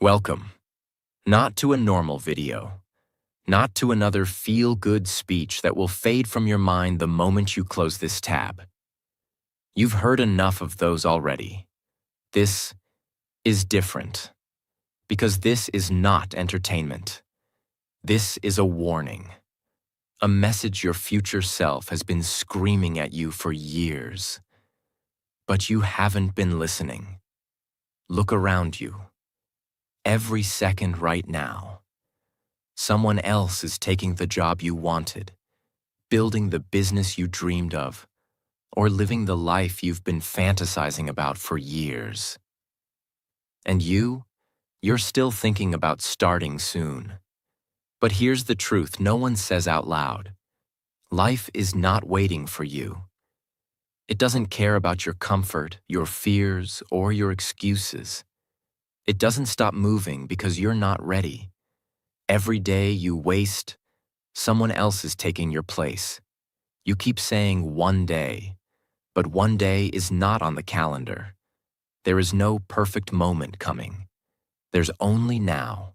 Welcome, not to a normal video, not to another feel-good speech that will fade from your mind the moment you close this tab. You've heard enough of those already. This is different, because this is not entertainment. This is a warning, a message your future self has been screaming at you for years. But you haven't been listening. Look around you. Every second right now, someone else is taking the job you wanted, building the business you dreamed of, or living the life you've been fantasizing about for years. And you're still thinking about starting soon. But here's the truth no one says out loud. Life is not waiting for you. It doesn't care about your comfort, your fears, or your excuses. It doesn't stop moving because you're not ready. Every day you waste, someone else is taking your place. You keep saying one day, but one day is not on the calendar. There is no perfect moment coming. There's only now.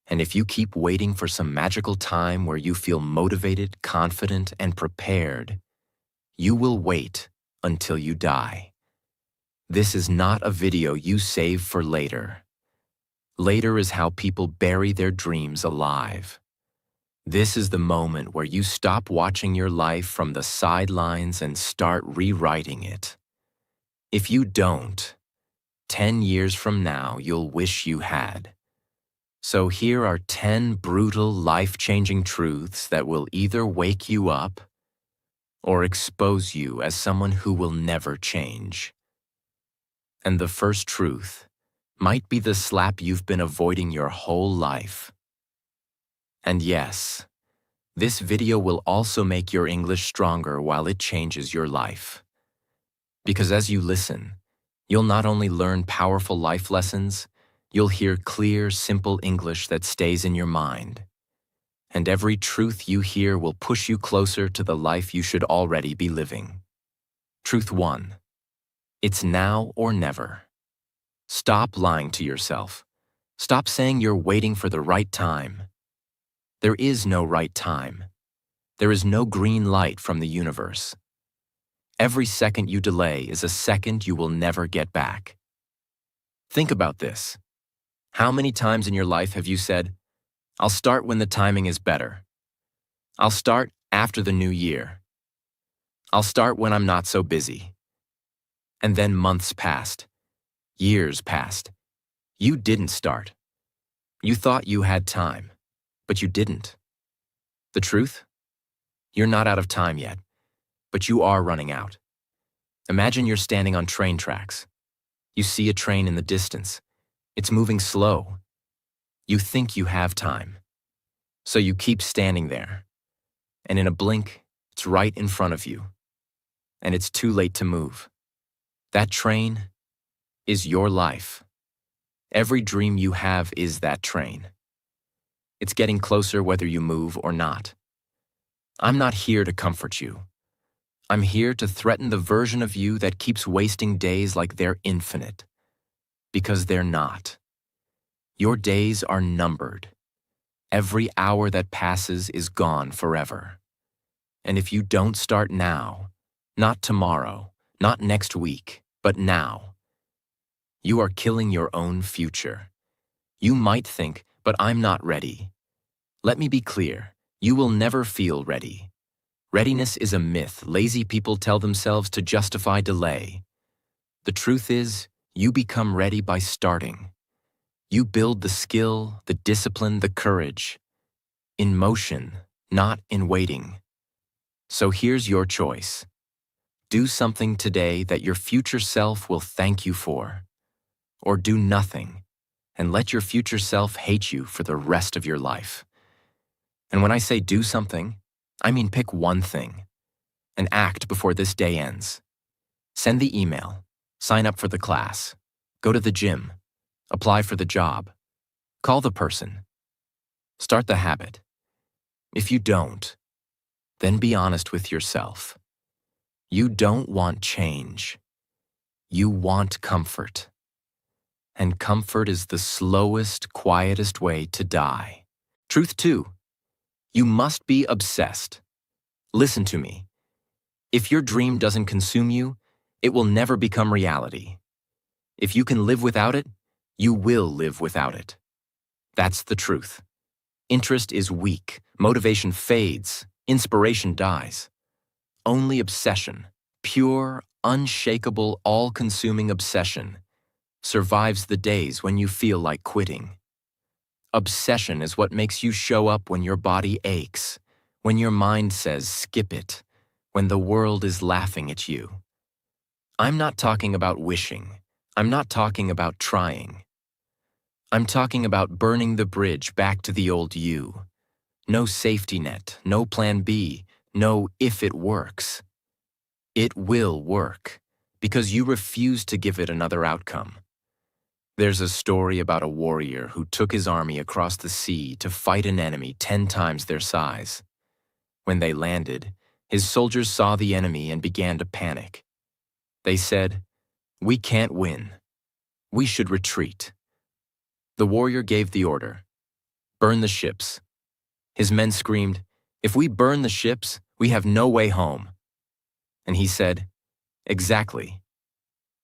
And if you keep waiting for some magical time where you feel motivated, confident, and prepared, you will wait until you die. This is not a video you save for later. Later is how people bury their dreams alive. This is the moment where you stop watching your life from the sidelines and start rewriting it. If you don't, 10 years from now, you'll wish you had. So here are 10 brutal, life-changing truths that will either wake you up or expose you as someone who will never change. And the first truth might be the slap you've been avoiding your whole life. And yes, this video will also make your English stronger while it changes your life. Because as you listen, you'll not only learn powerful life lessons, you'll hear clear, simple English that stays in your mind. And every truth you hear will push you closer to the life you should already be living. Truth 1. It's now or never. Stop lying to yourself. Stop saying you're waiting for the right time. There is no right time. There is no green light from the universe. Every second you delay is a second you will never get back. Think about this. How many times in your life have you said, "I'll start when the timing is better. I'll start after the new year. I'll start when I'm not so busy." And then months passed. Years passed. You didn't start. You thought you had time, but you didn't. The truth? You're not out of time yet, but you are running out. Imagine you're standing on train tracks. You see a train in the distance. It's moving slow. You think you have time. So you keep standing there. And in a blink, it's right in front of you. And it's too late to move. That train is your life. Every dream you have is that train. It's getting closer whether you move or not. I'm not here to comfort you. I'm here to threaten the version of you that keeps wasting days like they're infinite. Because they're not. Your days are numbered. Every hour that passes is gone forever. And if you don't start now, not tomorrow, not next week, but now, you are killing your own future. You might think, "But I'm not ready." Let me be clear, you will never feel ready. Readiness is a myth lazy people tell themselves to justify delay. The truth is, you become ready by starting. You build the skill, the discipline, the courage. In motion, not in waiting. So here's your choice. Do something today that your future self will thank you for. Or do nothing, and let your future self hate you for the rest of your life. And when I say do something, I mean pick one thing, and act before this day ends. Send the email, sign up for the class, go to the gym, apply for the job, call the person, start the habit. If you don't, then be honest with yourself. You don't want change. You want comfort. and comfort is the slowest, quietest way to die. Truth 2. You must be obsessed. Listen to me. If your dream doesn't consume you, it will never become reality. If you can live without it, you will live without it. That's the truth. Interest is weak, motivation fades, inspiration dies. Only obsession, pure, unshakable, all-consuming obsession, survives the days when you feel like quitting. Obsession is what makes you show up when your body aches, when your mind says skip it, when the world is laughing at you. I'm not talking about wishing. I'm not talking about trying. I'm talking about burning the bridge back to the old you. No safety net, no plan B, no if it works. It will work, because you refuse to give it another outcome. There's a story about a warrior who took his army across the sea to fight an enemy 10 times their size. When they landed, his soldiers saw the enemy and began to panic. They said, "We can't win. We should retreat." The warrior gave the order, "Burn the ships." His men screamed, "If we burn the ships, we have no way home." And he said, "Exactly.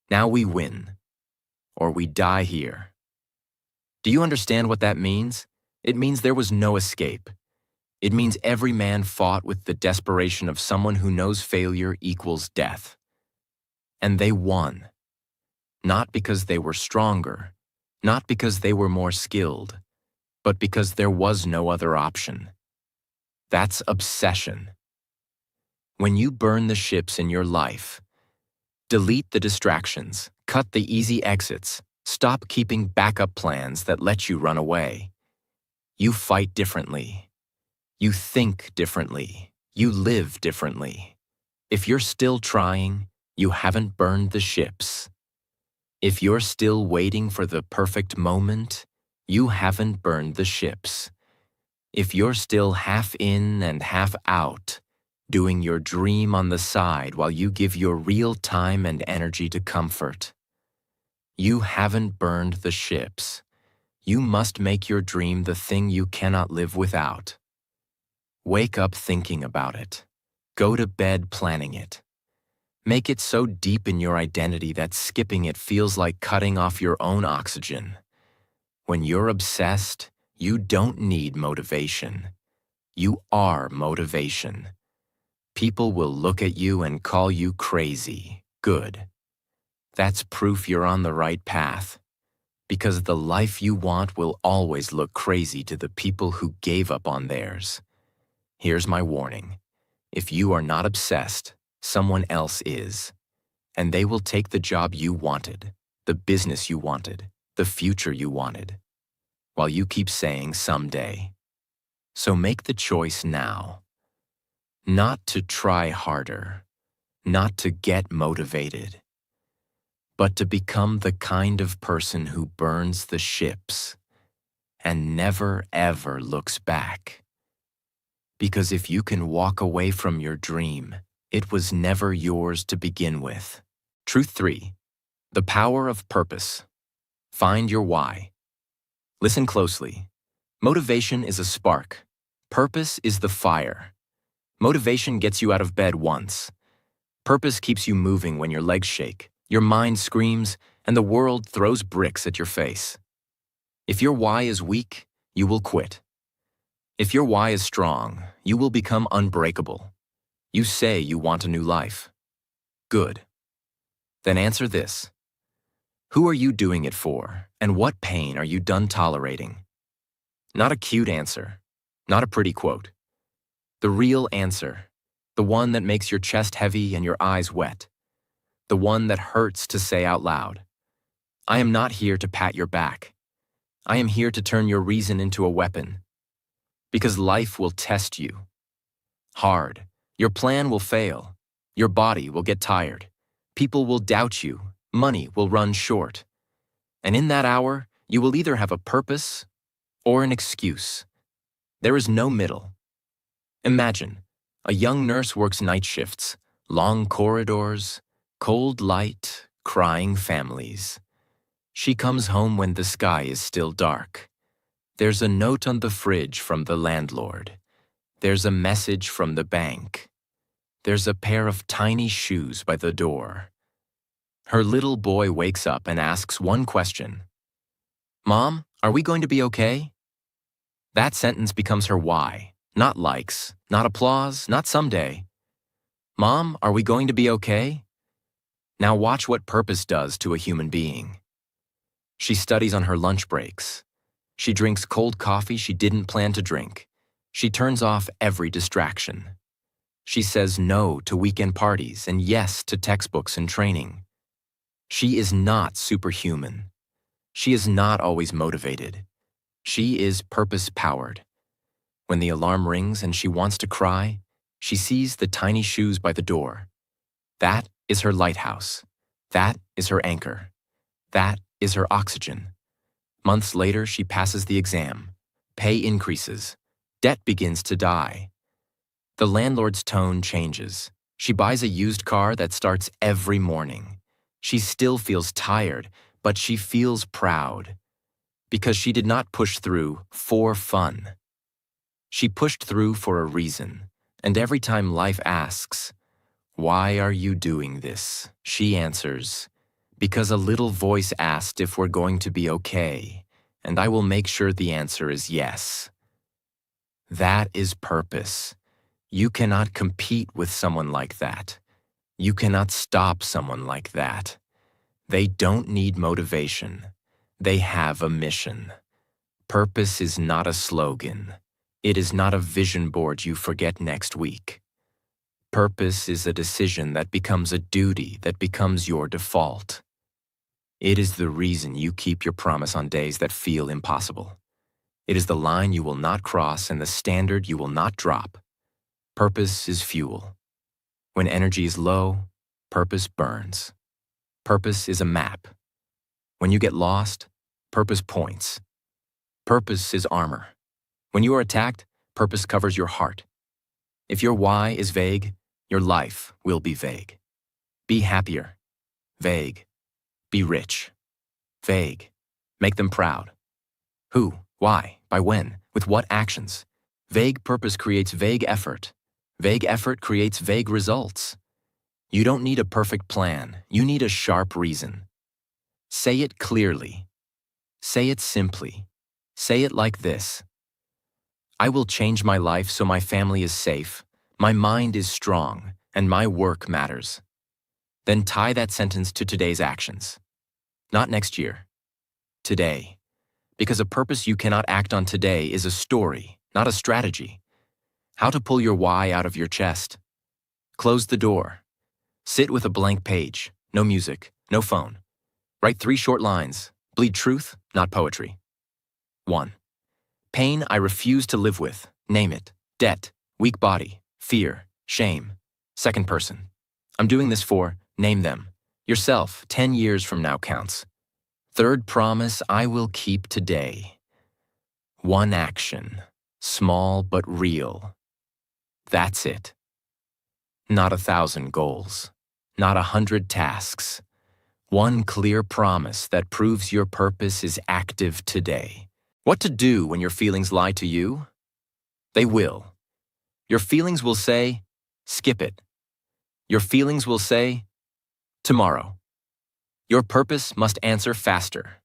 Now we win, or we die here." Do you understand what that means? It means there was no escape. It means every man fought with the desperation of someone who knows failure equals death. And they won. Not because they were stronger, not because they were more skilled, but because there was no other option. That's obsession. When you burn the ships in your life, delete the distractions, cut the easy exits, stop keeping backup plans that let you run away. You fight differently. You think differently. You live differently. If you're still trying, you haven't burned the ships. If you're still waiting for the perfect moment, you haven't burned the ships. If you're still half in and half out, doing your dream on the side while you give your real time and energy to comfort, you haven't burned the ships. You must make your dream the thing you cannot live without. Wake up thinking about it. Go to bed planning it. Make it so deep in your identity that skipping it feels like cutting off your own oxygen. When you're obsessed, you don't need motivation. You are motivation. People will look at you and call you crazy. Good. That's proof you're on the right path. Because the life you want will always look crazy to the people who gave up on theirs. Here's my warning. If you are not obsessed, someone else is. And they will take the job you wanted, the business you wanted, the future you wanted, while you keep saying someday. So make the choice now. Not to try harder, not to get motivated, but to become the kind of person who burns the ships and never ever looks back. Because if you can walk away from your dream, it was never yours to begin with. Truth 3. The power of purpose. Find your why. Listen closely. Motivation is a spark. Purpose is the fire. Motivation gets you out of bed once. Purpose keeps you moving when your legs shake, your mind screams, and the world throws bricks at your face. If your why is weak, you will quit. If your why is strong, you will become unbreakable. You say you want a new life. Good. Then answer this. Who are you doing it for, and what pain are you done tolerating? Not a cute answer, not a pretty quote. The real answer, the one that makes your chest heavy and your eyes wet. The one that hurts to say out loud. I am not here to pat your back. I am here to turn your reason into a weapon. Because life will test you. Hard. Your plan will fail. Your body will get tired. People will doubt you. Money will run short. And in that hour, you will either have a purpose or an excuse. There is no middle. Imagine, a young nurse works night shifts, long corridors, cold light, crying families. She comes home when the sky is still dark. There's a note on the fridge from the landlord. There's a message from the bank. There's a pair of tiny shoes by the door. Her little boy wakes up and asks one question. Mom, are we going to be okay? That sentence becomes her why. Not likes, not applause, not someday. Mom, are we going to be okay? Now watch what purpose does to a human being. She studies on her lunch breaks. She drinks cold coffee she didn't plan to drink. She turns off every distraction. She says no to weekend parties and yes to textbooks and training. She is not superhuman. She is not always motivated. She is purpose-powered. When the alarm rings and she wants to cry, she sees the tiny shoes by the door. That is her lighthouse. That is her anchor. That is her oxygen. Months later, she passes the exam. Pay increases. Debt begins to die. The landlord's tone changes. She buys a used car that starts every morning. She still feels tired, but she feels proud. Because she did not push through for fun. She pushed through for a reason, and every time life asks, "Why are you doing this?" she answers, "Because a little voice asked if we're going to be okay, and I will make sure the answer is yes." That is purpose. You cannot compete with someone like that. You cannot stop someone like that. They don't need motivation. They have a mission. Purpose is not a slogan. It is not a vision board you forget next week. Purpose is a decision that becomes a duty that becomes your default. It is the reason you keep your promise on days that feel impossible. It is the line you will not cross and the standard you will not drop. Purpose is fuel. When energy is low, purpose burns. Purpose is a map. When you get lost, purpose points. Purpose is armor. When you are attacked, purpose covers your heart. If your why is vague, your life will be vague. Be happier. Vague. Be rich. Vague. Make them proud. Who? Why? By when? With what actions? Vague purpose creates vague effort. Vague effort creates vague results. You don't need a perfect plan. You need a sharp reason. Say it clearly. Say it simply. Say it like this. I will change my life so my family is safe, my mind is strong, and my work matters. Then tie that sentence to today's actions. Not next year. Today. Because a purpose you cannot act on today is a story, not a strategy. How to pull your why out of your chest. Close the door. Sit with a blank page. No music. No phone. Write 3 short lines. Bleed truth, not poetry. 1. Pain I refuse to live with. Name it. Debt. Weak body. Fear. Shame. Second person. I'm doing this for, name them. Yourself, 10 years from now counts. Third promise I will keep today. 1 action. Small but real. That's it. Not 1,000 goals. Not 100 tasks. 1 clear promise that proves your purpose is active today. What to do when your feelings lie to you? They will. Your feelings will say, skip it. Your feelings will say, tomorrow. Your purpose must answer faster.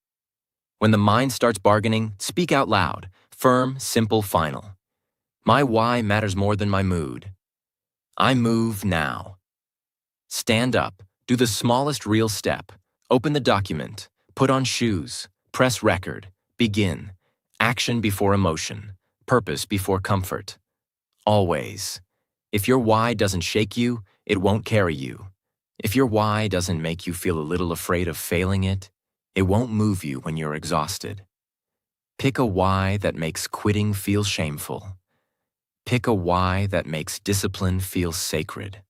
When the mind starts bargaining, speak out loud, firm, simple, final. My why matters more than my mood. I move now. Stand up, do the smallest real step, open the document, put on shoes, press record, begin. Action before emotion, purpose before comfort. Always. If your why doesn't shake you, it won't carry you. If your why doesn't make you feel a little afraid of failing it won't move you when you're exhausted. Pick a why that makes quitting feel shameful. Pick a why that makes discipline feel sacred.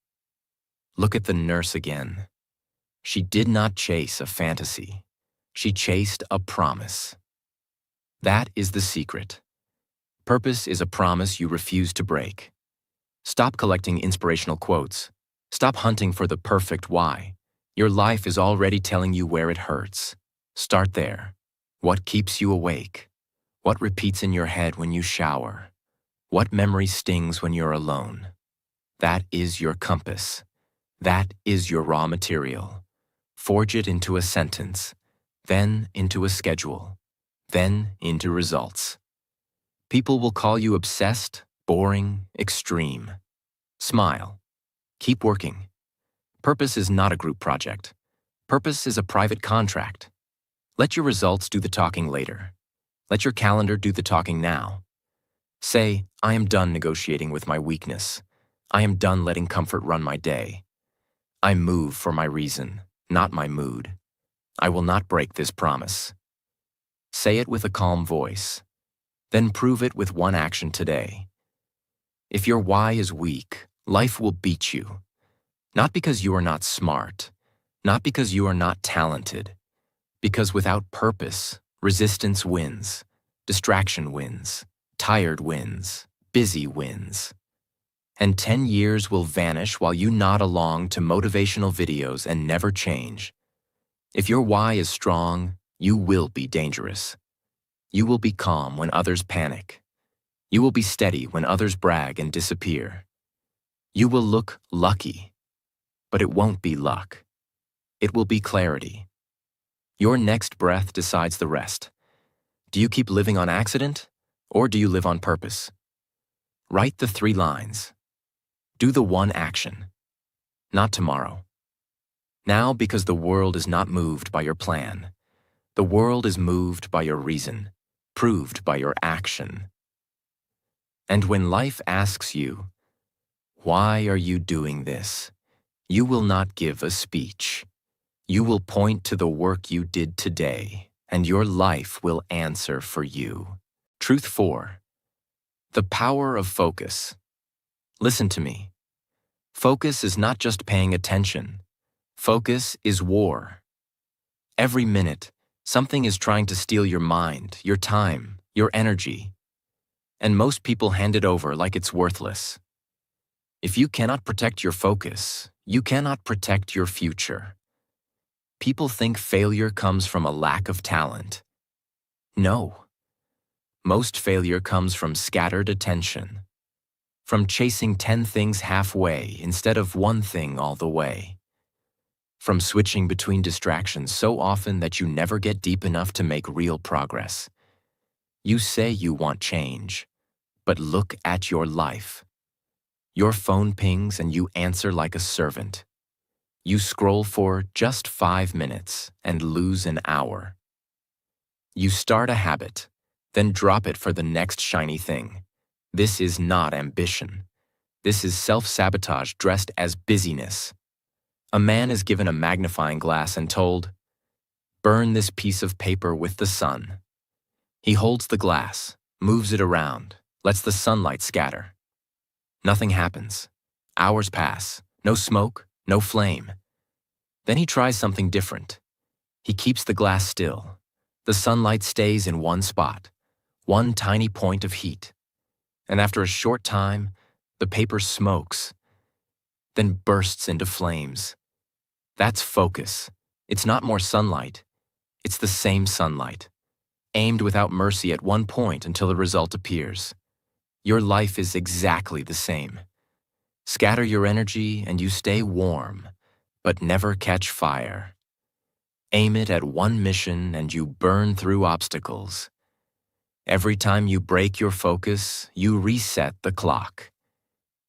Look at the nurse again. She did not chase a fantasy. She chased a promise. That is the secret. Purpose is a promise you refuse to break. Stop collecting inspirational quotes. Stop hunting for the perfect why. Your life is already telling you where it hurts. Start there. What keeps you awake? What repeats in your head when you shower? What memory stings when you're alone? That is your compass. That is your raw material. Forge it into a sentence, then into a schedule, then into results. People will call you obsessed, boring, extreme. Smile. Keep working. Purpose is not a group project. Purpose is a private contract. Let your results do the talking later. Let your calendar do the talking now. Say, I am done negotiating with my weakness. I am done letting comfort run my day. I move for my reason, not my mood. I will not break this promise. Say it with a calm voice. Then prove it with one action today. If your why is weak, life will beat you. Not because you are not smart, not because you are not talented, because without purpose, resistance wins, distraction wins, tired wins, busy wins. And 10 years will vanish while you nod along to motivational videos and never change. If your why is strong, you will be dangerous. You will be calm when others panic. You will be steady when others brag and disappear. You will look lucky, but it won't be luck. It will be clarity. Your next breath decides the rest. Do you keep living on accident, or do you live on purpose? Write the 3 lines. Do the one action. Not tomorrow. Now, because the world is not moved by your plan. The world is moved by your reason, proved by your action. And when life asks you, why are you doing this? You will not give a speech. You will point to the work you did today, and your life will answer for you. Truth 4. The power of focus. Listen to me. Focus is not just paying attention. Focus is war. Every minute, something is trying to steal your mind, your time, your energy. And most people hand it over like it's worthless. If you cannot protect your focus, you cannot protect your future. People think failure comes from a lack of talent. No. Most failure comes from scattered attention, from chasing 10 things halfway instead of one thing all the way, from switching between distractions so often that you never get deep enough to make real progress. You say you want change, but look at your life. Your phone pings and you answer like a servant. You scroll for just 5 minutes and lose an hour. You start a habit, then drop it for the next shiny thing. This is not ambition. This is self-sabotage dressed as busyness. A man is given a magnifying glass and told, "Burn this piece of paper with the sun." He holds the glass, moves it around, lets the sunlight scatter. Nothing happens. Hours pass. No smoke, no flame. Then he tries something different. He keeps the glass still. The sunlight stays in one spot, one tiny point of heat. And after a short time, the paper smokes, then bursts into flames. That's focus. It's not more sunlight. It's the same sunlight, aimed without mercy at one point until the result appears. Your life is exactly the same. Scatter your energy and you stay warm, but never catch fire. Aim it at one mission and you burn through obstacles. Every time you break your focus, you reset the clock.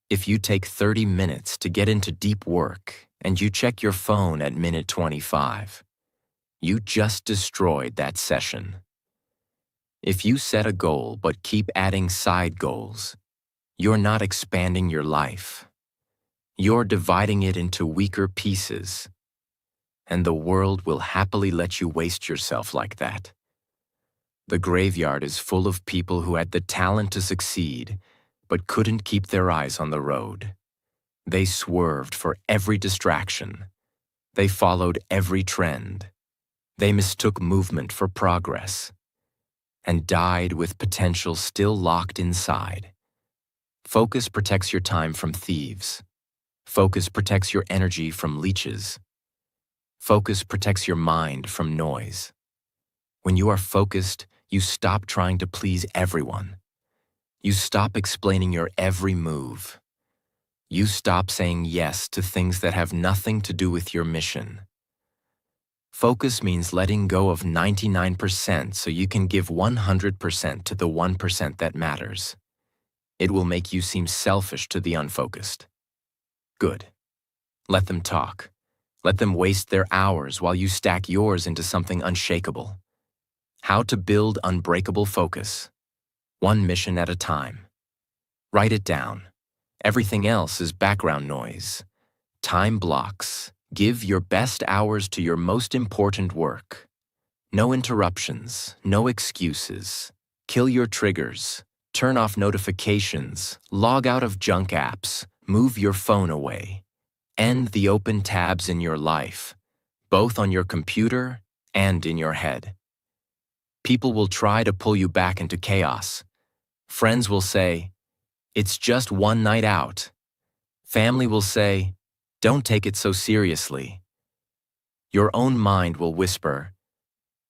If you take 30 minutes to get into deep work and you check your phone at minute 25, you just destroyed that session. If you set a goal but keep adding side goals, you're not expanding your life. You're dividing it into weaker pieces, and the world will happily let you waste yourself like that. The graveyard is full of people who had the talent to succeed, but couldn't keep their eyes on the road. They swerved for every distraction. They followed every trend. They mistook movement for progress, and died with potential still locked inside. Focus protects your time from thieves. Focus protects your energy from leeches. Focus protects your mind from noise. When you are focused, you stop trying to please everyone. You stop explaining your every move. You stop saying yes to things that have nothing to do with your mission. Focus means letting go of 99% so you can give 100% to the 1% that matters. It will make you seem selfish to the unfocused. Good. Let them talk. Let them waste their hours while you stack yours into something unshakable. How to build unbreakable focus. One mission at a time. Write it down. Everything else is background noise. Time blocks. Give your best hours to your most important work. No interruptions, no excuses. Kill your triggers. Turn off notifications. Log out of junk apps. Move your phone away. End the open tabs in your life, both on your computer and in your head. People will try to pull you back into chaos. Friends will say, "It's just one night out." Family will say, "Don't take it so seriously." Your own mind will whisper,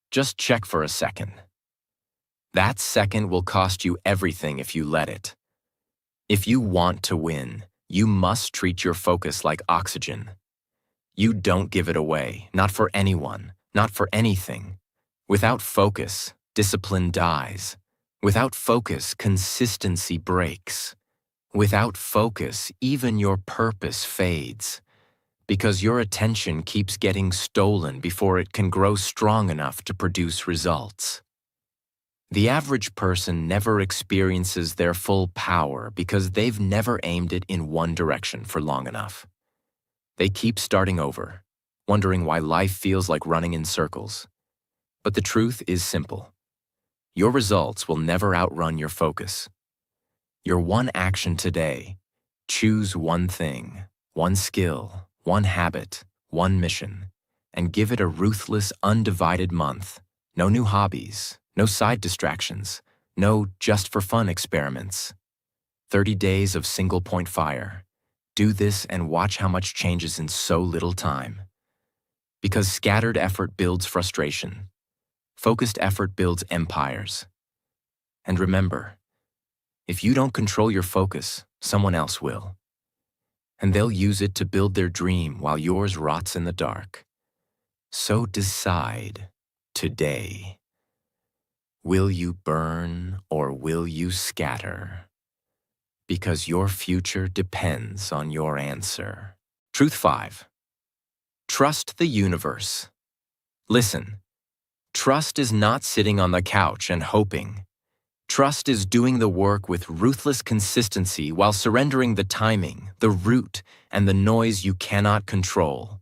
"Just check for a second." That second will cost you everything if you let it. If you want to win, you must treat your focus like oxygen. You don't give it away, not for anyone, not for anything. Without focus, discipline dies. Without focus, consistency breaks. Without focus, even your purpose fades, because your attention keeps getting stolen before it can grow strong enough to produce results. The average person never experiences their full power because they've never aimed it in one direction for long enough. They keep starting over, wondering why life feels like running in circles. But the truth is simple. Your results will never outrun your focus. Your one action today, choose one thing, one skill, one habit, one mission, and give it a ruthless, undivided month. No new hobbies, no side distractions, no just-for-fun experiments. 30 days of single-point fire. Do this and watch how much changes in so little time. Because scattered effort builds frustration. Focused effort builds empires. And remember, if you don't control your focus, someone else will. And they'll use it to build their dream while yours rots in the dark. So decide today. Will you burn or will you scatter? Because your future depends on your answer. Truth 5. Trust the universe. Listen, trust is not sitting on the couch and hoping. Trust is doing the work with ruthless consistency while surrendering the timing, the route, and the noise you cannot control.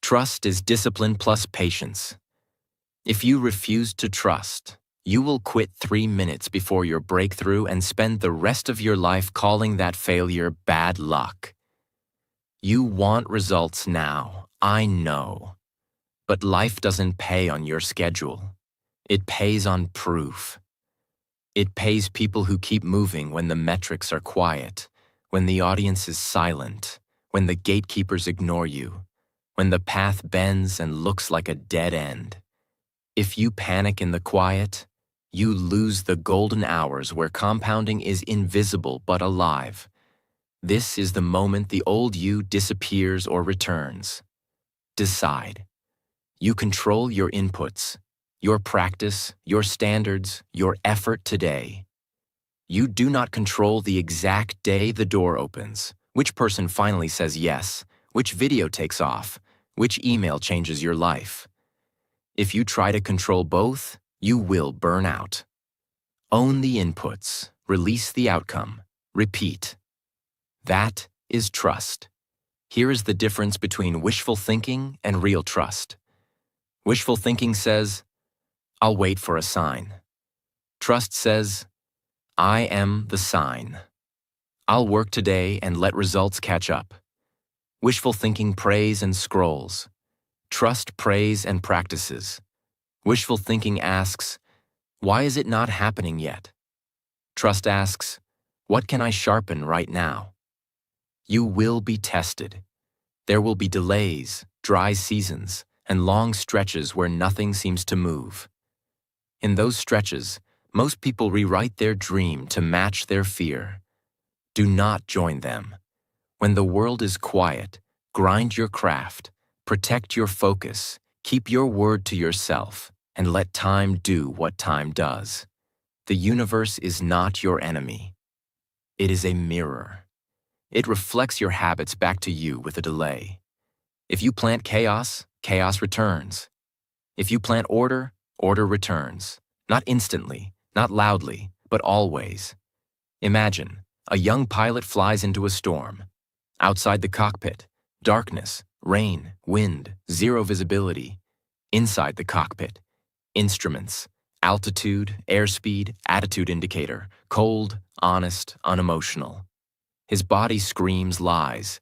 Trust is discipline plus patience. If you refuse to trust, you will quit 3 minutes before your breakthrough and spend the rest of your life calling that failure bad luck. You want results now, I know. But life doesn't pay on your schedule. It pays on proof. It pays people who keep moving when the metrics are quiet, when the audience is silent, when the gatekeepers ignore you, when the path bends and looks like a dead end. If you panic in the quiet, you lose the golden hours where compounding is invisible but alive. This is the moment the old you disappears or returns. Decide. You control your inputs, your practice, your standards, your effort today. You do not control the exact day the door opens, which person finally says yes, which video takes off, which email changes your life. If you try to control both, you will burn out. Own the inputs, release the outcome, repeat. That is trust. Here is the difference between wishful thinking and real trust. Wishful thinking says, "I'll wait for a sign." Trust says, "I am the sign. I'll work today and let results catch up." Wishful thinking prays and scrolls. Trust prays and practices. Wishful thinking asks, "Why is it not happening yet?" Trust asks, "What can I sharpen right now?" You will be tested. There will be delays, dry seasons, and long stretches where nothing seems to move. In those stretches, most people rewrite their dream to match their fear. Do not join them. When the world is quiet, grind your craft, protect your focus, keep your word to yourself, and let time do what time does. The universe is not your enemy. It is a mirror. It reflects your habits back to you with a delay. If you plant chaos, chaos returns. If you plant order, order returns. Not instantly, not loudly, but always. Imagine, a young pilot flies into a storm. Outside the cockpit, darkness, rain, wind, zero visibility. Inside the cockpit, instruments, altitude, airspeed, attitude indicator, cold, honest, unemotional. His body screams lies.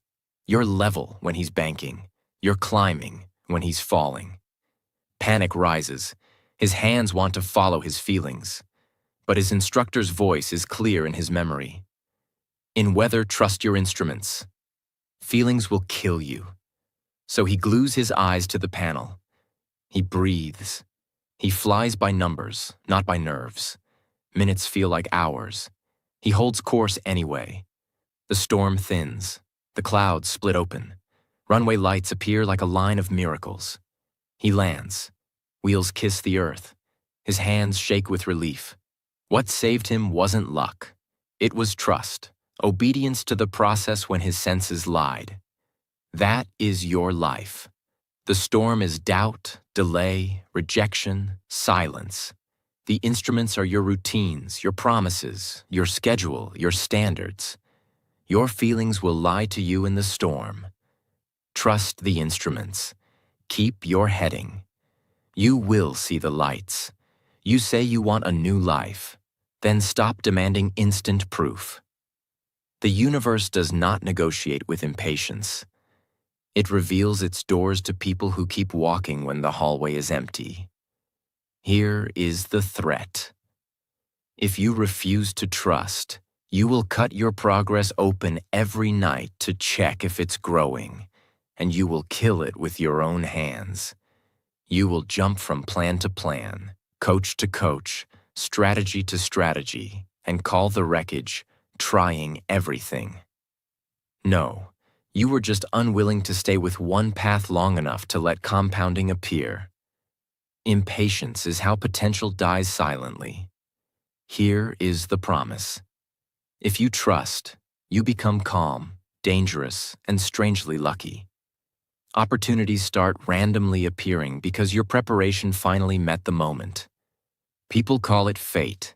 You're level when he's banking. You're climbing when he's falling. Panic rises. His hands want to follow his feelings. But his instructor's voice is clear in his memory. In weather, trust your instruments. Feelings will kill you. So he glues his eyes to the panel. He breathes. He flies by numbers, not by nerves. Minutes feel like hours. He holds course anyway. The storm thins. The clouds split open. Runway lights appear like a line of miracles. He lands. Wheels kiss the earth. His hands shake with relief. What saved him wasn't luck. It was trust, obedience to the process when his senses lied. That is your life. The storm is doubt, delay, rejection, silence. The instruments are your routines, your promises, your schedule, your standards. Your feelings will lie to you in the storm. Trust the instruments. Keep your heading. You will see the lights. You say you want a new life. Then stop demanding instant proof. The universe does not negotiate with impatience. It reveals its doors to people who keep walking when the hallway is empty. Here is the threat. If you refuse to trust, you will cut your progress open every night to check if it's growing, and you will kill it with your own hands. You will jump from plan to plan, coach to coach, strategy to strategy, and call the wreckage trying everything. No, you were just unwilling to stay with one path long enough to let compounding appear. Impatience is how potential dies silently. Here is the promise. If you trust, you become calm, dangerous, and strangely lucky. Opportunities start randomly appearing because your preparation finally met the moment. People call it fate.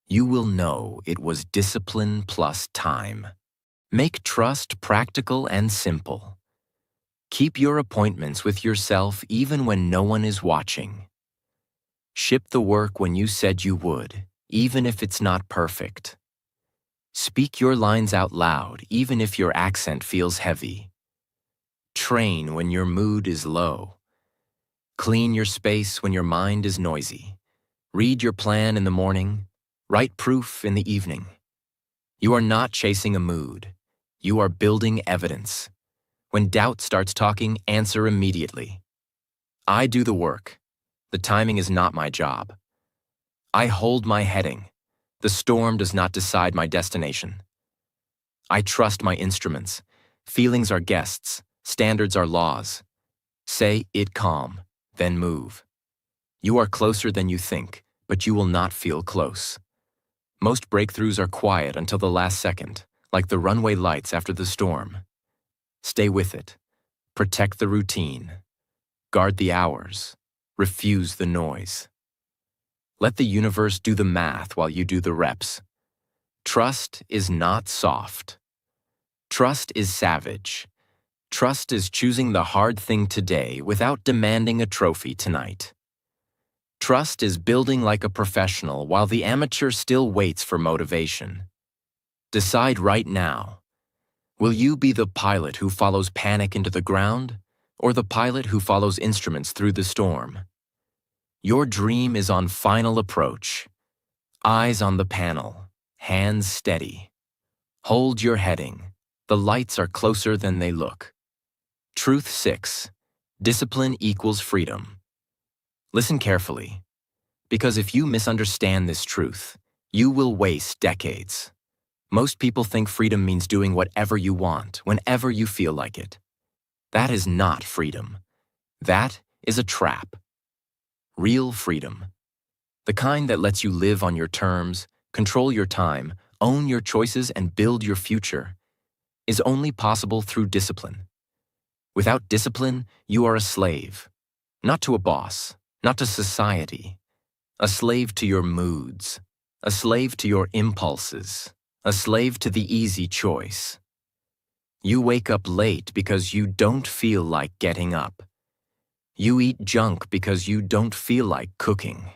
You will know it was discipline plus time. Make trust practical and simple. Keep your appointments with yourself even when no one is watching. Ship the work when you said you would, even if it's not perfect. Speak your lines out loud, even if your accent feels heavy. Train when your mood is low. Clean your space when your mind is noisy. Read your plan in the morning. Write proof in the evening. You are not chasing a mood. You are building evidence. When doubt starts talking, answer immediately. I do the work. The timing is not my job. I hold my heading. The storm does not decide my destination. I trust my instruments. Feelings are guests. Standards are laws. Say it calm, then move. You are closer than you think, but you will not feel close. Most breakthroughs are quiet until the last second, like the runway lights after the storm. Stay with it. Protect the routine. Guard the hours. Refuse the noise. Let the universe do the math while you do the reps. Trust is not soft. Trust is savage. Trust is choosing the hard thing today without demanding a trophy tonight. Trust is building like a professional while the amateur still waits for motivation. Decide right now. Will you be the pilot who follows panic into the ground, or the pilot who follows instruments through the storm? Your dream is on final approach. Eyes on the panel, hands steady. Hold your heading. The lights are closer than they look. Truth 6. Discipline equals freedom. Listen carefully. Because if you misunderstand this truth, you will waste decades. Most people think freedom means doing whatever you want, whenever you feel like it. That is not freedom. That is a trap. Real freedom, the kind that lets you live on your terms, control your time, own your choices, and build your future, is only possible through discipline. Without discipline, you are a slave. Not to a boss, not to society. A slave to your moods. A slave to your impulses. A slave to the easy choice. You wake up late because you don't feel like getting up. You eat junk because you don't feel like cooking.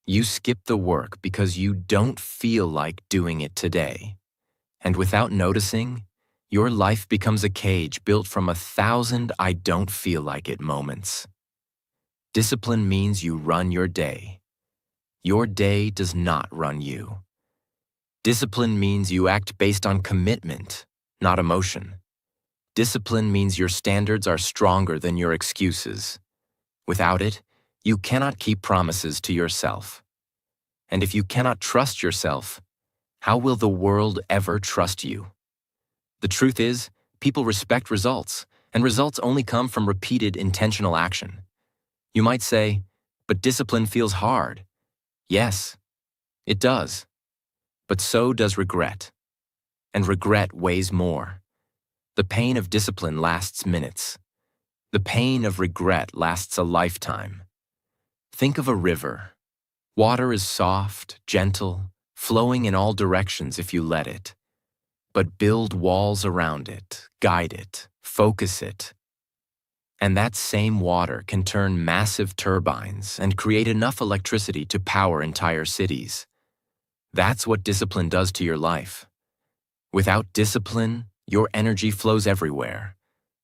You skip the work because you don't feel like doing it today. And without noticing, your life becomes a cage built from 1,000 I don't feel like it moments. Discipline means you run your day. Your day does not run you. Discipline means you act based on commitment, not emotion. Discipline means your standards are stronger than your excuses. Without it, you cannot keep promises to yourself. And if you cannot trust yourself, how will the world ever trust you? The truth is, people respect results, and results only come from repeated intentional action. You might say, but discipline feels hard. Yes, it does. But so does regret. And regret weighs more. The pain of discipline lasts minutes. The pain of regret lasts a lifetime. Think of a river. Water is soft, gentle, flowing in all directions if you let it. But build walls around it, guide it, focus it. And that same water can turn massive turbines and create enough electricity to power entire cities. That's what discipline does to your life. Without discipline, your energy flows everywhere,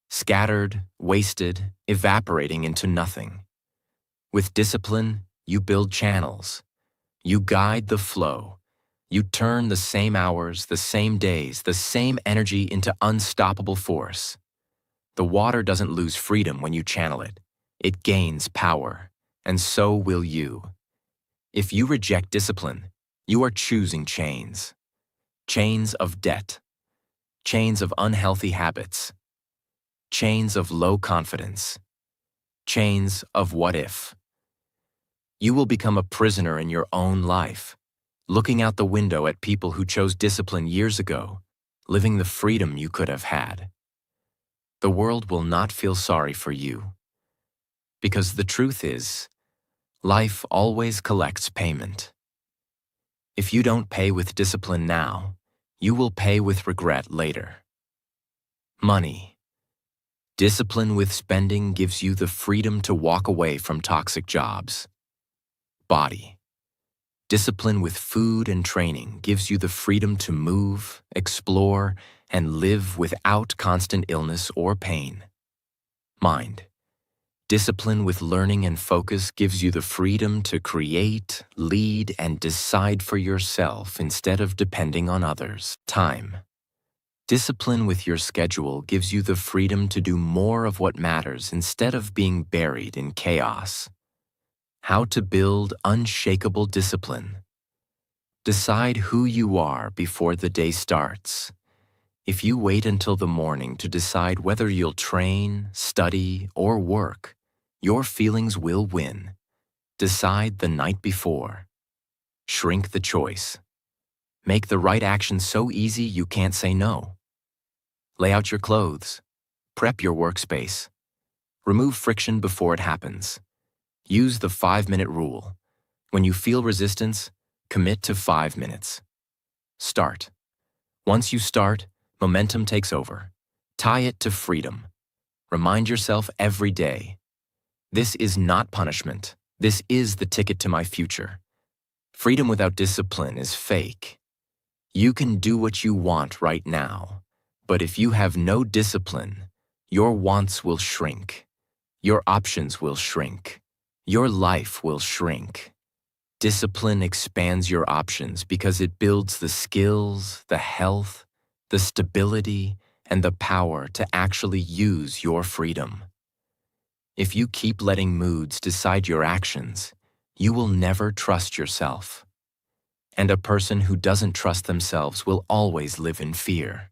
scattered, wasted, evaporating into nothing. With discipline, you build channels. You guide the flow. You turn the same hours, the same days, the same energy into unstoppable force. The water doesn't lose freedom when you channel it. It gains power, and so will you. If you reject discipline, you are choosing chains. Chains of debt. Chains of unhealthy habits. Chains of low confidence. Chains of what if. You will become a prisoner in your own life, looking out the window at people who chose discipline years ago, living the freedom you could have had. The world will not feel sorry for you. Because the truth is, life always collects payment. If you don't pay with discipline now, you will pay with regret later. Money. Discipline with spending gives you the freedom to walk away from toxic jobs. Body. Discipline with food and training gives you the freedom to move, explore, and live without constant illness or pain. Mind. Discipline with learning and focus gives you the freedom to create, lead, and decide for yourself instead of depending on others. Time. Discipline with your schedule gives you the freedom to do more of what matters instead of being buried in chaos. How to build unshakable discipline. Decide who you are before the day starts. If you wait until the morning to decide whether you'll train, study, or work, your feelings will win. Decide the night before. Shrink the choice. Make the right action so easy you can't say no. Lay out your clothes. Prep your workspace. Remove friction before it happens. Use the 5-minute rule. When you feel resistance, commit to 5 minutes. Start. Once you start, momentum takes over. Tie it to freedom. Remind yourself every day. This is not punishment. This is the ticket to my future. Freedom without discipline is fake. You can do what you want right now, but if you have no discipline, your wants will shrink. Your options will shrink. Your life will shrink. Discipline expands your options because it builds the skills, the health, the stability, and the power to actually use your freedom. If you keep letting moods decide your actions, You will never trust yourself. And a person who doesn't trust themselves will always live in fear.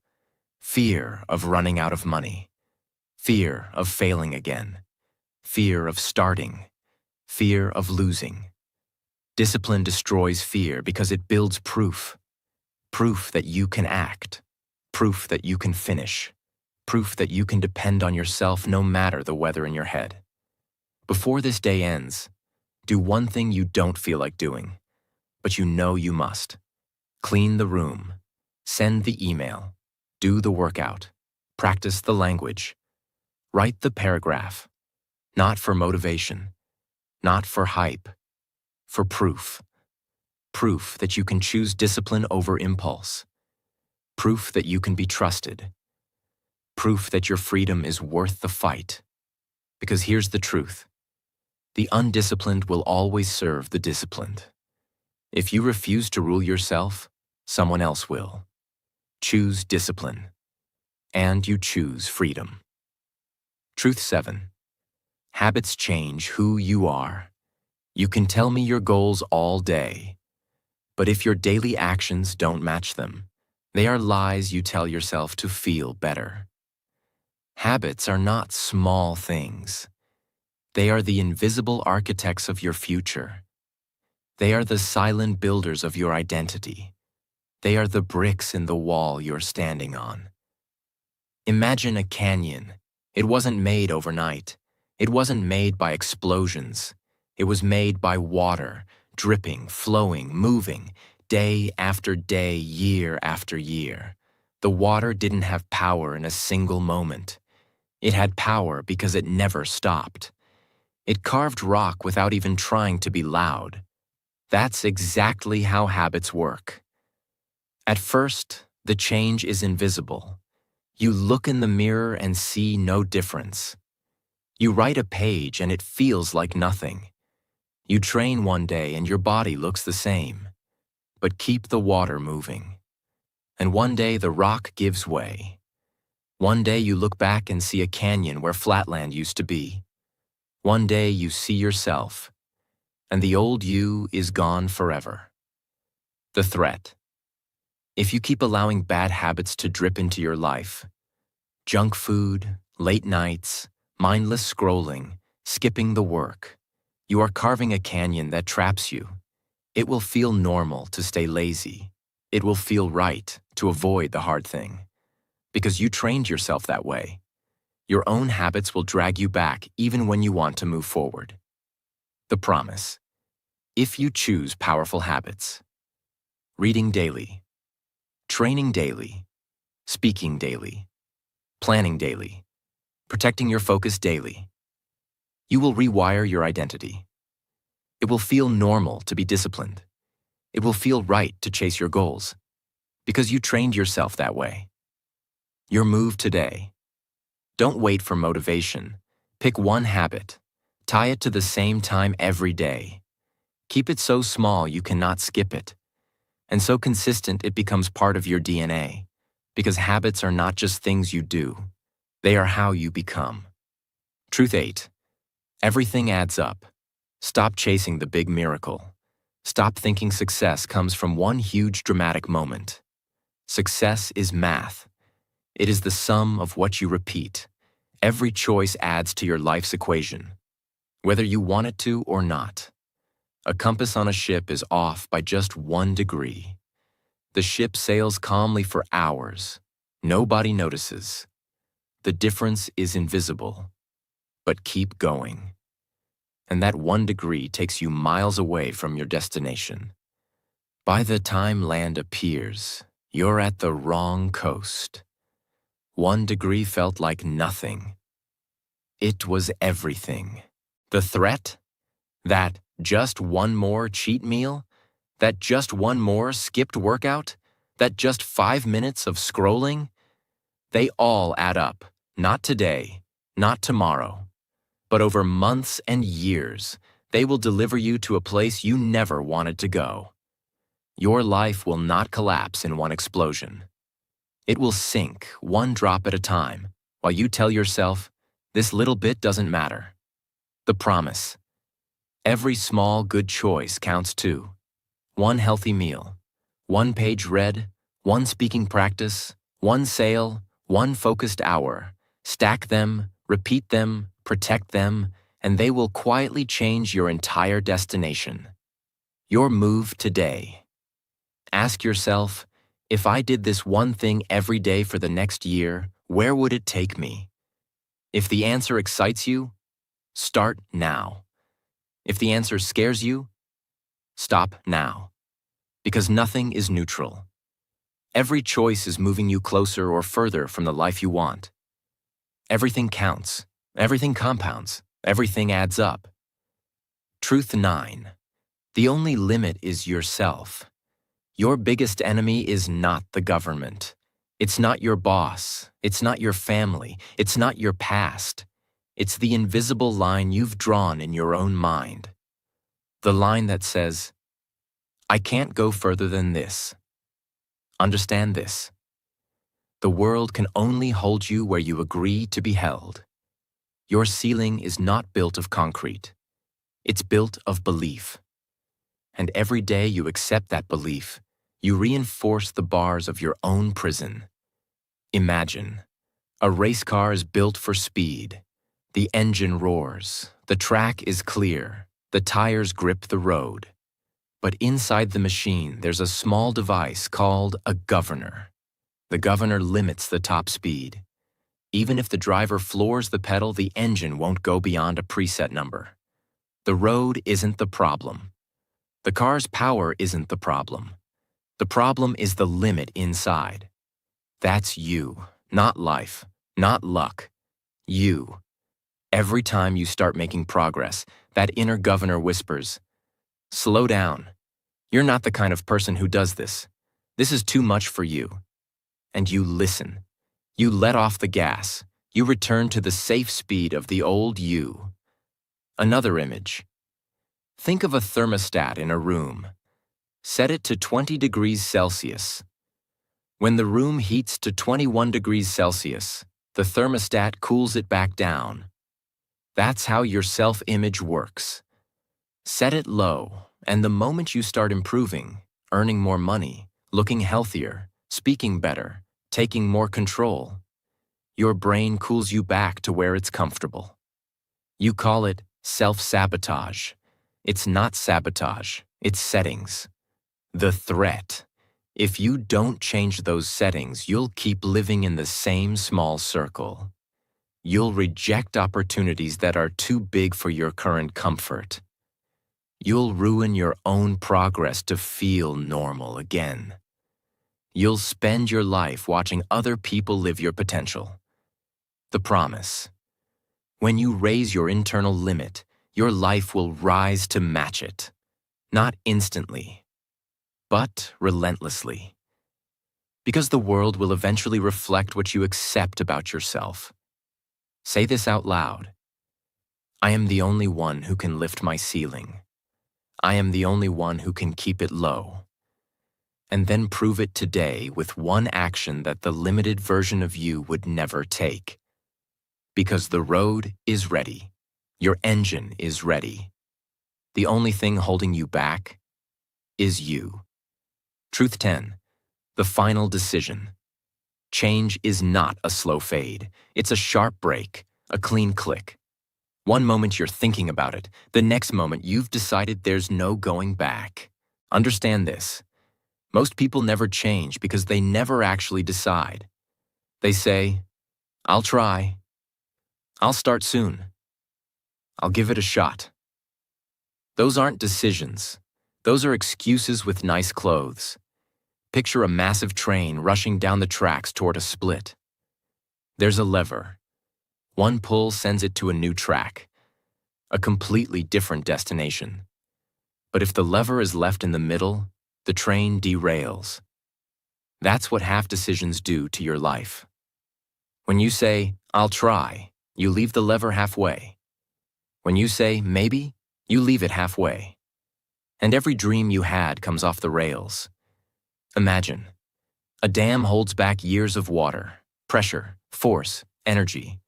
Fear of running out of money. Fear of failing again. Fear of starting. Fear of losing. Discipline destroys fear because it builds proof. Proof that you can act. Proof that you can finish. Proof that you can depend on yourself no matter the weather in your head. Before this day ends, do one thing you don't feel like doing, but you know you must. Clean the room. Send the email. Do the workout. Practice the language. Write the paragraph. Not for motivation. Not for hype. For proof. Proof that you can choose discipline over impulse. Proof that you can be trusted. Proof that your freedom is worth the fight. Because here's the truth. The undisciplined will always serve the disciplined. If you refuse to rule yourself, someone else will. Choose discipline. And you choose freedom. Truth 7. Habits change who you are. You can tell me your goals all day, but if your daily actions don't match them, they are lies you tell yourself to feel better. Habits are not small things. They are the invisible architects of your future. They are the silent builders of your identity. They are the bricks in the wall you're standing on. Imagine a canyon. It wasn't made overnight. It wasn't made by explosions. It was made by water, dripping, flowing, moving, day after day, year after year. The water didn't have power in a single moment. It had power because it never stopped. It carved rock without even trying to be loud. That's exactly how habits work. At first, the change is invisible. You look in the mirror and see no difference. You write a page and it feels like nothing. You train one day and your body looks the same. But keep the water moving. And one day the rock gives way. One day you look back and see a canyon where flatland used to be. One day you see yourself, and the old you is gone forever. The threat. If you keep allowing bad habits to drip into your life, junk food, late nights, mindless scrolling, skipping the work, you are carving a canyon that traps you. It will feel normal to stay lazy. It will feel right to avoid the hard thing. Because you trained yourself that way. Your own habits will drag you back even when you want to move forward. The promise. If you choose powerful habits. Reading daily. Training daily. Speaking daily. Planning daily. Protecting your focus daily. You will rewire your identity. It will feel normal to be disciplined. It will feel right to chase your goals. Because you trained yourself that way. Your move today. Don't wait for motivation. Pick one habit. Tie it to the same time every day. Keep it so small you cannot skip it. And so consistent it becomes part of your DNA. Because habits are not just things you do. They are how you become. Truth 8. Everything adds up. Stop chasing the big miracle. Stop thinking success comes from one huge dramatic moment. Success is math. It is the sum of what you repeat. Every choice adds to your life's equation, whether you want it to or not. A compass on a ship is off by just 1 degree. The ship sails calmly for hours. Nobody notices. The difference is invisible. But keep going. And that 1 degree takes you miles away from your destination. By the time land appears, you're at the wrong coast. 1 degree felt like nothing. It was everything. The threat? That just one more cheat meal? That just one more skipped workout? That just 5 minutes of scrolling? They all add up, not today, not tomorrow, but over months and years. They will deliver you to a place you never wanted to go. Your life will not collapse in one explosion. It will sink 1 drop at a time, while you tell yourself, this little bit doesn't matter. The promise. Every small, good choice counts too. One healthy meal, one page read, one speaking practice, one sale, one focused hour. Stack them, repeat them, protect them, and they will quietly change your entire destination. Your move today. Ask yourself, if I did this one thing every day for the next year, where would it take me? If the answer excites you, start now. If the answer scares you, stop now. Because nothing is neutral. Every choice is moving you closer or further from the life you want. Everything counts. Everything compounds. Everything adds up. Truth 9. The only limit is yourself. Your biggest enemy is not the government. It's not your boss. It's not your family. It's not your past. It's the invisible line you've drawn in your own mind. The line that says, I can't go further than this. Understand this. The world can only hold you where you agree to be held. Your ceiling is not built of concrete. It's built of belief. And every day you accept that belief, you reinforce the bars of your own prison. Imagine, a race car is built for speed. The engine roars, the track is clear, the tires grip the road. But inside the machine, there's a small device called a governor. The governor limits the top speed. Even if the driver floors the pedal, the engine won't go beyond a preset number. The road isn't the problem. The car's power isn't the problem. The problem is the limit inside. That's you, not life, not luck. You. Every time you start making progress, that inner governor whispers, slow down. You're not the kind of person who does this. This is too much for you. And you listen. You let off the gas. You return to the safe speed of the old you. Another image. Think of a thermostat in a room. Set it to 20 degrees Celsius. When the room heats to 21 degrees Celsius, the thermostat cools it back down. That's how your self-image works. Set it low, and the moment you start improving, earning more money, looking healthier, speaking better, taking more control, your brain cools you back to where it's comfortable. You call it self-sabotage. It's not sabotage, it's settings. The threat. If you don't change those settings, you'll keep living in the same small circle. You'll reject opportunities that are too big for your current comfort. You'll ruin your own progress to feel normal again. You'll spend your life watching other people live your potential. The promise. When you raise your internal limit, your life will rise to match it. Not instantly, but relentlessly. Because the world will eventually reflect what you accept about yourself. Say this out loud. I am the only one who can lift my ceiling. I am the only one who can keep it low. And then prove it today with one action that the limited version of you would never take. Because the road is ready. Your engine is ready. The only thing holding you back is you. Truth 10. The final decision. Change is not a slow fade. It's a sharp break, a clean click. One moment you're thinking about it, the next moment you've decided there's no going back. Understand this. Most people never change because they never actually decide. They say, I'll try. I'll start soon. I'll give it a shot. Those aren't decisions. Those are excuses with nice clothes. Picture a massive train rushing down the tracks toward a split. There's a lever. One pull sends it to a new track, a completely different destination. But if the lever is left in the middle, the train derails. That's what half decisions do to your life. When you say, I'll try, you leave the lever halfway. When you say, maybe, you leave it halfway. And every dream you had comes off the rails. Imagine, a dam holds back years of water, pressure, force, energy.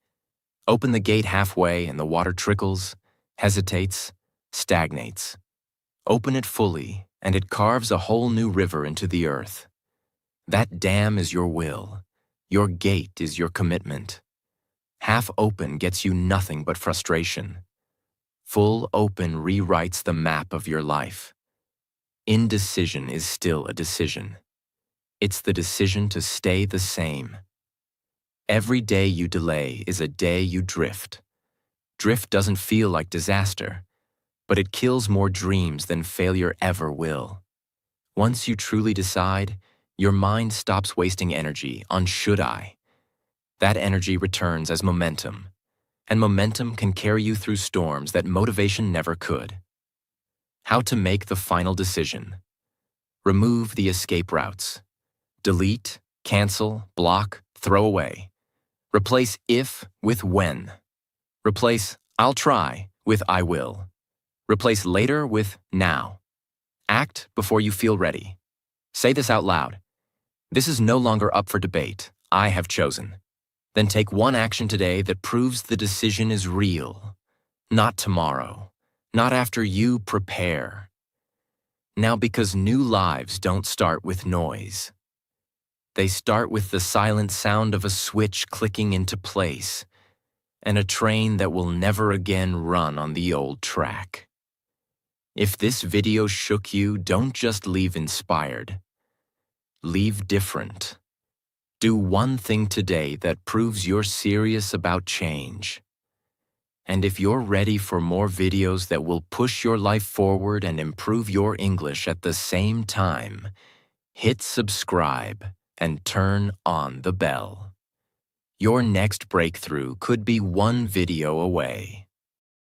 Open the gate halfway and the water trickles, hesitates, stagnates. Open it fully, and it carves a whole new river into the earth. That dam is your will. Your gate is your commitment. Half open gets you nothing but frustration. Full open rewrites the map of your life. Indecision is still a decision. It's the decision to stay the same. Every day you delay is a day you drift. Drift doesn't feel like disaster, but it kills more dreams than failure ever will. Once you truly decide, your mind stops wasting energy on should I. That energy returns as momentum, and momentum can carry you through storms that motivation never could. How to make the final decision. Remove the escape routes. Delete, cancel, block, throw away. Replace if with when. Replace I'll try with I will. Replace later with now. Act before you feel ready. Say this out loud. This is no longer up for debate. I have chosen. Then take one action today that proves the decision is real. Not tomorrow. Not after you prepare. Now, because new lives don't start with noise. They start with the silent sound of a switch clicking into place and a train that will never again run on the old track. If this video shook you, don't just leave inspired. Leave different. Do one thing today that proves you're serious about change. And if you're ready for more videos that will push your life forward and improve your English at the same time, hit subscribe and turn on the bell. Your next breakthrough could be one video away.